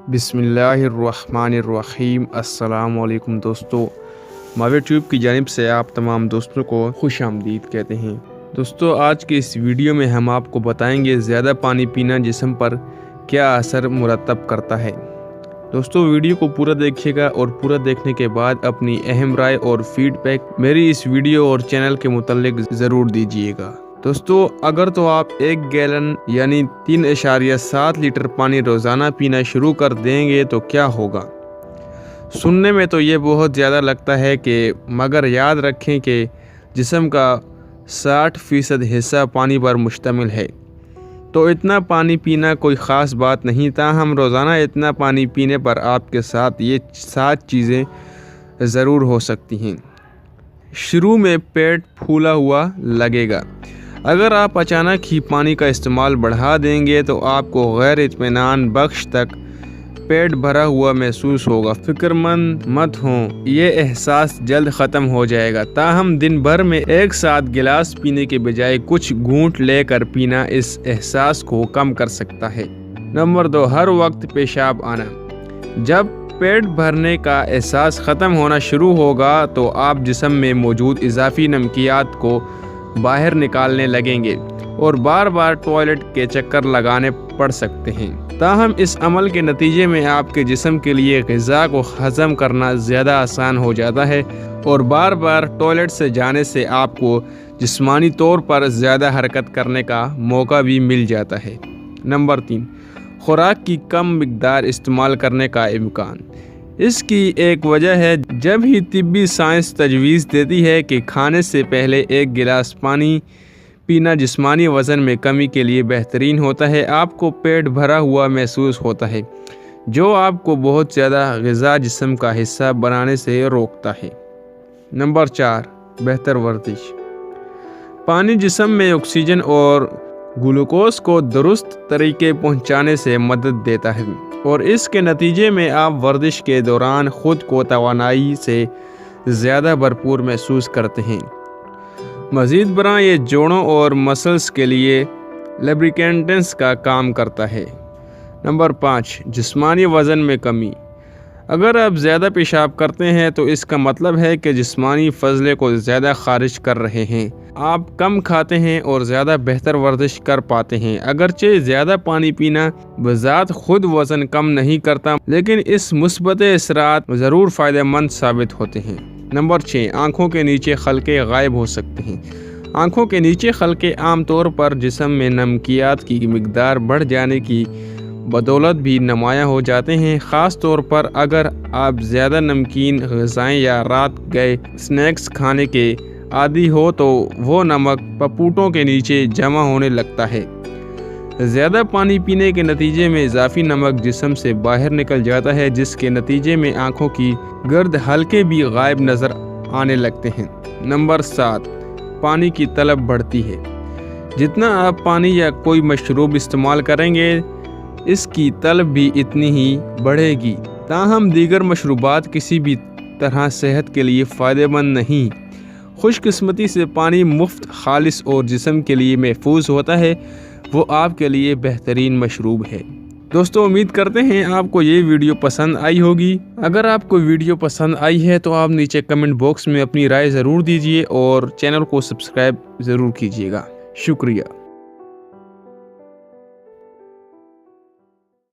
बिस्मिल्लाहिर्रहमानिर्रहीम। अस्सलाम वालेकुम दोस्तों, मावे ट्यूब की जानिब से आप तमाम दोस्तों को खुश आमदीद कहते हैं। दोस्तों, आज के इस वीडियो में हम आपको बताएंगे ज़्यादा पानी पीना जिस्म पर क्या असर मुरतब करता है। दोस्तों, वीडियो को पूरा देखिएगा और पूरा देखने के बाद अपनी अहम राय और फीडबैक मेरी इस वीडियो और चैनल के मुतालिक ज़रूर दीजिएगा। दोस्तों, अगर तो आप 1 गैलन यानी 3.7 लीटर पानी रोज़ाना पीना शुरू कर देंगे तो क्या होगा। सुनने में तो ये बहुत ज़्यादा लगता है मगर याद रखें कि जिस्म का 60% हिस्सा पानी पर मुश्तमिल है, तो इतना पानी पीना कोई ख़ास बात नहीं। ताहम रोज़ाना इतना पानी पीने पर आपके साथ ये 7 चीज़ें ज़रूर हो सकती हैं। शुरू में पेट फूला हुआ लगेगा। अगर आप अचानक ही पानी का इस्तेमाल बढ़ा देंगे तो आपको गैर इत्मीनान बख्श तक पेट भरा हुआ महसूस होगा। फिक्रमंद मत हों, ये एहसास जल्द ख़त्म हो जाएगा। ताहम दिन भर में एक साथ गिलास पीने के बजाय कुछ घूंट लेकर पीना इस एहसास को कम कर सकता है। नंबर 2, हर वक्त पेशाब आना। जब पेट भरने का एहसास ख़त्म होना शुरू होगा तो आप जिस्म में मौजूद इजाफी नमकियात को बाहर निकालने लगेंगे और बार बार टॉयलेट के चक्कर लगाने पड़ सकते हैं। ताहम इस अमल के नतीजे में आपके जिस्म के लिए ग़िज़ा को हज़म करना ज़्यादा आसान हो जाता है और बार बार टॉयलेट से जाने से आपको जिस्मानी तौर पर ज़्यादा हरकत करने का मौका भी मिल जाता है। नंबर 3, खुराक की कम मिक़दार इस्तेमाल करने का इम्कान। इसकी एक वजह है, जब ही तिब्बी साइंस तजवीज़ देती है कि खाने से पहले 1 गिलास पानी पीना जिस्मानी वज़न में कमी के लिए बेहतरीन होता है। आपको पेट भरा हुआ महसूस होता है, जो आपको बहुत ज़्यादा ग़िज़ा जिस्म का हिस्सा बनाने से रोकता है। नंबर 4, बेहतर वर्जिश। पानी जिस्म में ऑक्सीजन और ग्लूकोज को दुरुस्त तरीके पहुँचाने से मदद देता है और इसके नतीजे में आप वर्जिश के दौरान ख़ुद को तवानाई से ज़्यादा भरपूर महसूस करते हैं। मज़ीद बरां ये जोड़ों और मसल्स के लिए लुब्रिकेंट्स का काम करता है। नंबर 5, जिस्मानी वज़न में कमी। अगर आप ज़्यादा पेशाब करते हैं तो इसका मतलब है कि जिस्मानी फ़ज़ले को ज़्यादा ख़ारिज कर रहे हैं। आप कम खाते हैं और ज़्यादा बेहतर वर्जिश कर पाते हैं। अगरचे ज़्यादा पानी पीना बज़ात खुद वज़न कम नहीं करता, लेकिन इस मुस्बत असरात ज़रूर फ़ायदेमंद साबित होते हैं। नंबर 6, आँखों के नीचे खलके गायब हो सकते हैं। आँखों के नीचे खलके आम तौर पर जिस्म में नमकियात की मिक़दार बढ़ जाने की बदौलत भी नुमायाँ हो जाते हैं। ख़ास तौर पर अगर आप ज़्यादा नमकीन ग़िज़ाएँ या रात गए स्नैक्स खाने के आदी हो तो वो नमक पपूटों के नीचे जमा होने लगता है। ज़्यादा पानी पीने के नतीजे में इजाफी नमक जिस्म से बाहर निकल जाता है, जिसके नतीजे में आँखों की गर्द हल्के भी गायब नज़र आने लगते हैं। नंबर 7, पानी की तलब बढ़ती है। जितना आप पानी या कोई मशरूब इस्तेमाल करेंगे, इसकी तलब भी इतनी ही बढ़ेगी। ताहम दीगर मशरूबात किसी भी तरह सेहत के लिए फ़ायदेमंद नहीं। खुशकिस्मती से पानी मुफ्त, खालिस और जिस्म के लिए महफूज होता है, वो आपके लिए बेहतरीन मशरूब है। दोस्तों, उम्मीद करते हैं आपको ये वीडियो पसंद आई होगी। अगर आपको वीडियो पसंद आई है तो आप नीचे कमेंट बॉक्स में अपनी राय ज़रूर दीजिए और चैनल को सब्सक्राइब ज़रूर कीजिएगा। शुक्रिया।